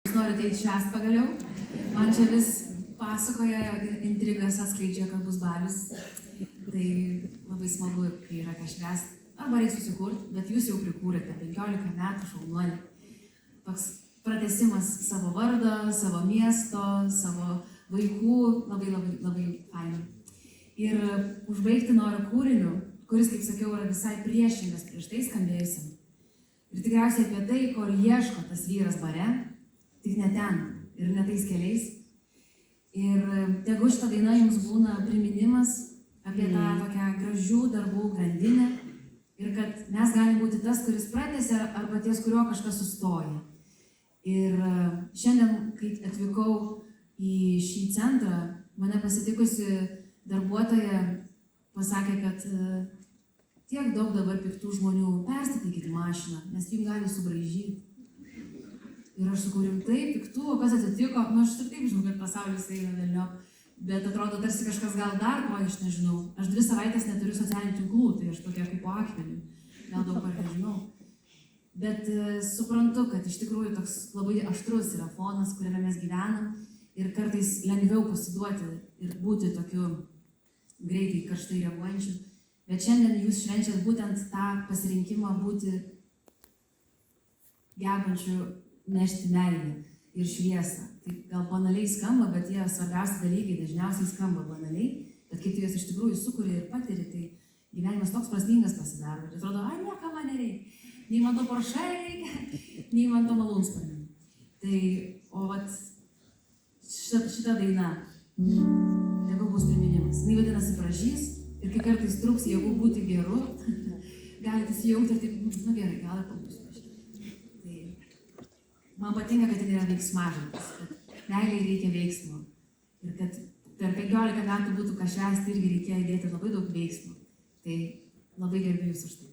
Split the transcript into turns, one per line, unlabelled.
Jūs norite eiti švęst pagaliau? Man čia vis pasakoja, intrigas atskleidžia, kad bus balius. Tai labai smagu, kai yra ką švęst. Arba reikia susikurti, bet jūs jau prikūrėte 15 metų šaunuolį. Toks pratęsimas savo vardo, savo miesto, savo vaikų, labai fainai. Ir užbaigti noriu kūriniu, kuris, kaip sakiau, yra visai priešingas prieš tai skambėjusiam. Ir tikriausiai apie tai, ko ieško tas vyras bare, tik ne ten ir ne tais keliais. Ir tegu šitą dainą jums būna priminimas apie tą tokią gražių darbų grandinę ir kad mes galim būti tas, kuris pratęsia arba ties kurio kažkas sustoja. Ir šiandien, kai atvykau į šį centrą, mane pasitikusi darbuotoja pasakė, kad tiek daug dabar piktų žmonių, perstatykit mašiną, nes jums gali subraižyti. Ir aš sakau, rimtai, piktų, o kas atsitiko? Nu, aš taip žinau, kad pasaulis eina velniop, bet atrodo, tarsi kažkas gal dar ko, aš nežinau. Aš 2 savaitės neturiu socialinių tinklų, tai aš tokia kaip po akmeniu, gal daug ar nežinau. Bet suprantu, kad iš tikrųjų toks labai aštrus yra fonas, kuriame mes gyvenam ir kartais lengviau pasiduoti ir būti tokiu greitai karštai reaguojančiu. Bet šiandien jūs švenčiat būtent tą pasirinkimą būti gebančiu nešti meilę ir šviesą. Tai gal banaliai skamba, bet tie svarbiausi dalykai dažniausiai skamba banaliai, bet kai tu juos iš tikrųjų sukuri ir patiri, tai gyvenimas toks prasmingas pasidaro. Ir atrodo, ai, nieko man nereikia. Nei man to Porsche reikia, nei man to malūnsparnio. Tai, o vat šita daina, tegu bus priminimas. Jis vadinasi Pražys ir kai kartais trūks jėgų būti geru, galite įsijungti ir taip, nu gerai, gal ir pabūsiu. Man patinka, kad tai yra veiksmažodis, kad meiliai reikia veiksmo. Ir kad per 15 metų būtų ką švęsti, irgi reikėjo įdėti labai daug veiksmo. Tai labai gerbiu jūs už tai.